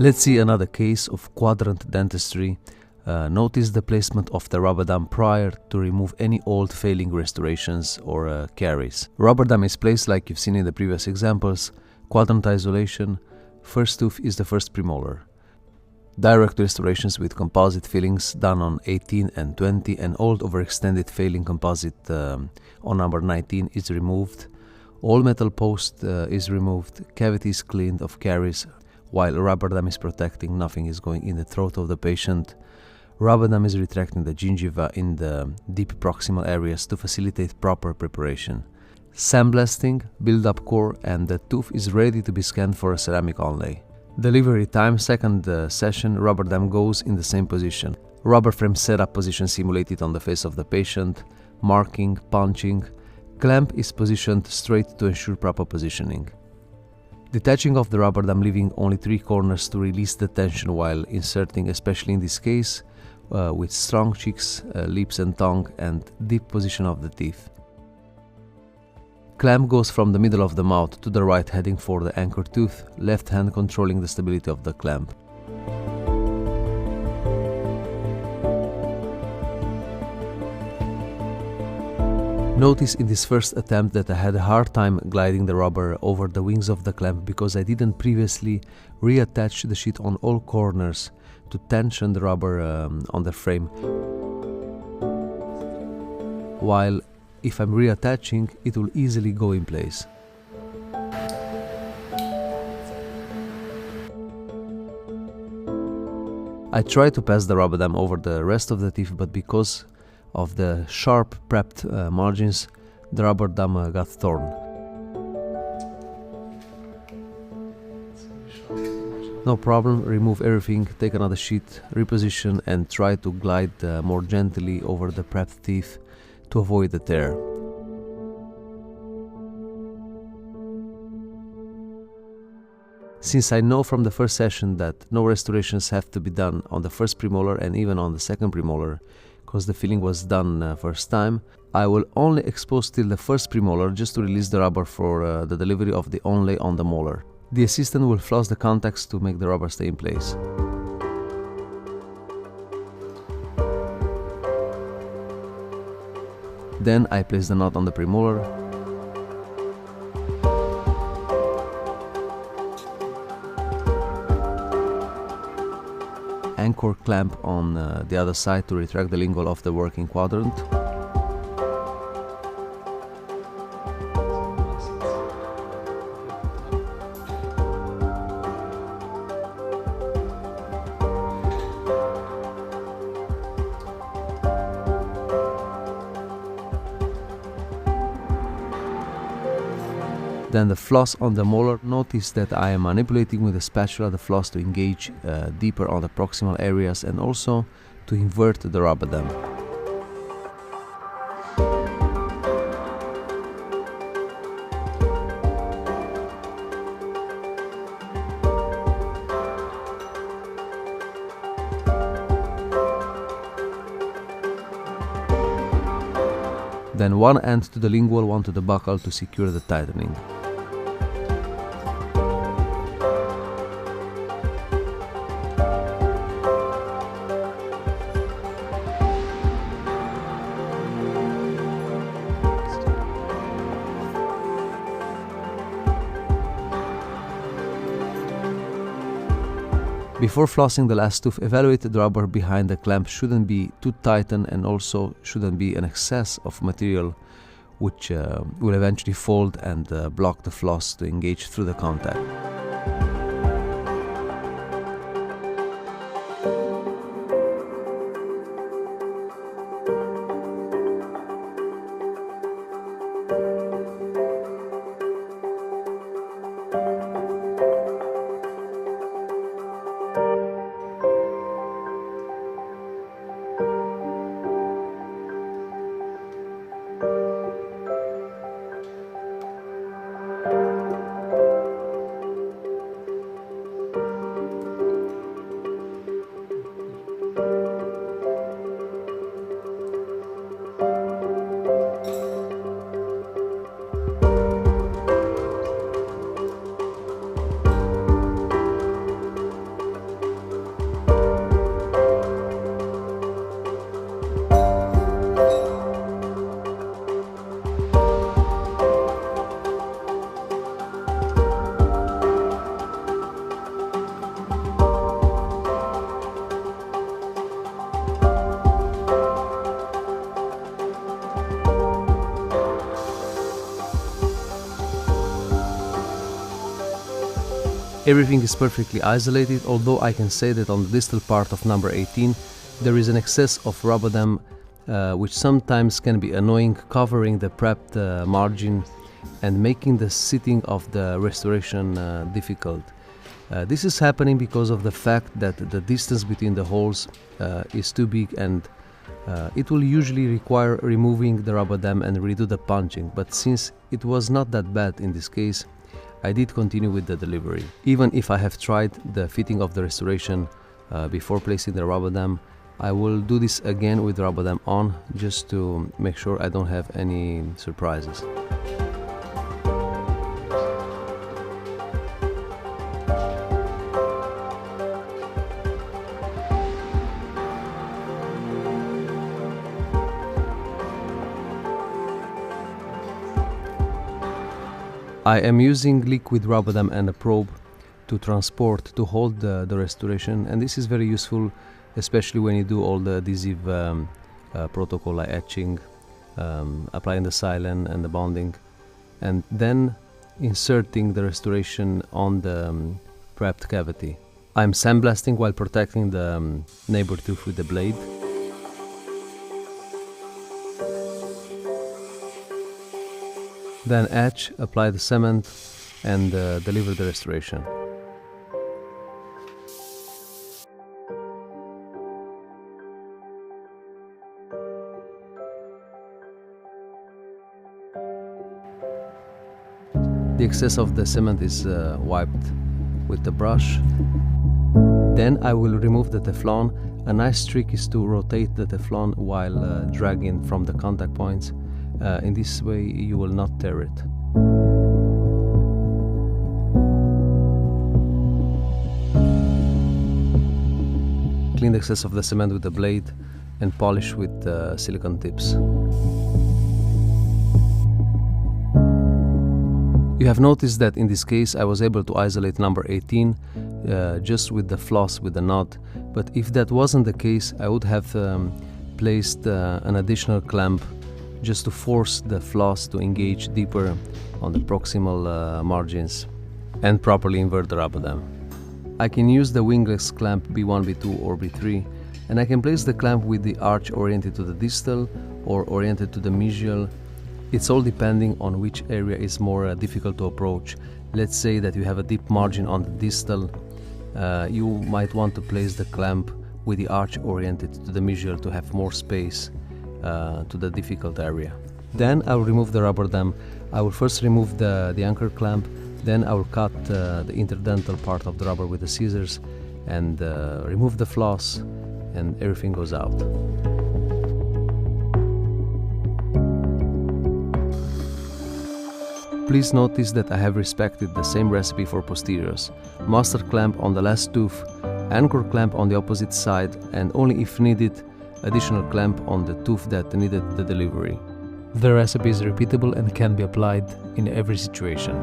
Let's see another case of quadrant dentistry. Notice the placement of the rubber dam prior to remove any old failing restorations or caries. Rubber dam is placed like you've seen in the previous examples. Quadrant isolation. First tooth is the first premolar. Direct restorations with composite fillings done on 18 and 20, and old overextended failing composite on number 19 is removed. All metal post is removed. Cavities cleaned of caries. While rubber dam is protecting, nothing is going in the throat of the patient. Rubber dam is retracting the gingiva in the deep proximal areas to facilitate proper preparation. Sandblasting, build up core, and the tooth is ready to be scanned for a ceramic onlay. Delivery time, second session, rubber dam goes in the same position. Rubber frame setup position simulated on the face of the patient. Marking, punching. Clamp is positioned straight to ensure proper positioning. Detaching of the rubber dam, leaving only 3 corners to release the tension while inserting, especially in this case, with strong cheeks, lips and tongue, and deep position of the teeth. Clamp goes from the middle of the mouth to the right, heading for the anchor tooth, left hand controlling the stability of the clamp. Notice in this first attempt that I had a hard time gliding the rubber over the wings of the clamp because I didn't previously reattach the sheet on all corners to tension the rubber on the frame. While if I'm reattaching, it will easily go in place. I tried to pass the rubber dam over the rest of the teeth, but because of the sharp prepped margins, the rubber dam got torn. No problem, remove everything, take another sheet, reposition, and try to glide more gently over the prepped teeth to avoid the tear. Since I know from the first session that no restorations have to be done on the first premolar and even on the second premolar, because the filling was done first time, I will only expose till the first premolar just to release the rubber for the delivery of the onlay on the molar. The assistant will floss the contacts to make the rubber stay in place. Then I place the knot on the premolar. Anchor clamp on the other side to retract the lingual of the working quadrant. Then the floss on the molar. Notice that I am manipulating with the spatula the floss to engage deeper on the proximal areas and also to invert the rubber dam. Then one end to the lingual, one to the buccal to secure the tightening. Before flossing the last tooth, evaluate the rubber behind the clamp. Shouldn't be too tightened and also shouldn't be an excess of material which will eventually fold and block the floss to engage through the contact. Everything is perfectly isolated, although I can say that on the distal part of number 18 there is an excess of rubber dam which sometimes can be annoying, covering the prepped margin and making the sitting of the restoration difficult. This is happening because of the fact that the distance between the holes is too big, and it will usually require removing the rubber dam and redo the punching, but since it was not that bad in this case, I did continue with the delivery. Even if I have tried the fitting of the restoration before placing the rubber dam, I will do this again with the rubber dam on, just to make sure I don't have any surprises. I am using liquid rubber dam and a probe to hold the restoration, and this is very useful, especially when you do all the adhesive protocol like etching, applying the silane and the bonding, and then inserting the restoration on the prepped cavity. I'm sandblasting while protecting the neighbor tooth with the blade. Then etch, apply the cement, and deliver the restoration. The excess of the cement is wiped with the brush. Then I will remove the Teflon. A nice trick is to rotate the Teflon while dragging from the contact points. In this way you will not tear it. Clean the excess of the cement with the blade and polish with silicone tips. You have noticed that in this case I was able to isolate number 18 just with the floss with the knot, but if that wasn't the case I would have placed an additional clamp just to force the floss to engage deeper on the proximal margins and properly invert the rubber dam. I can use the wingless clamp B1, B2 or B3, and I can place the clamp with the arch oriented to the distal or oriented to the mesial. It's all depending on which area is more difficult to approach. Let's say that you have a deep margin on the distal, you might want to place the clamp with the arch oriented to the mesial to have more space to the difficult area. Then I will remove the rubber dam. I will first remove the anchor clamp, then I will cut the interdental part of the rubber with the scissors and remove the floss, and everything goes out. Please notice that I have respected the same recipe for posteriors. Master clamp on the last tooth, anchor clamp on the opposite side, and only if needed, additional clamp on the tooth that needed the delivery. The recipe is repeatable and can be applied in every situation.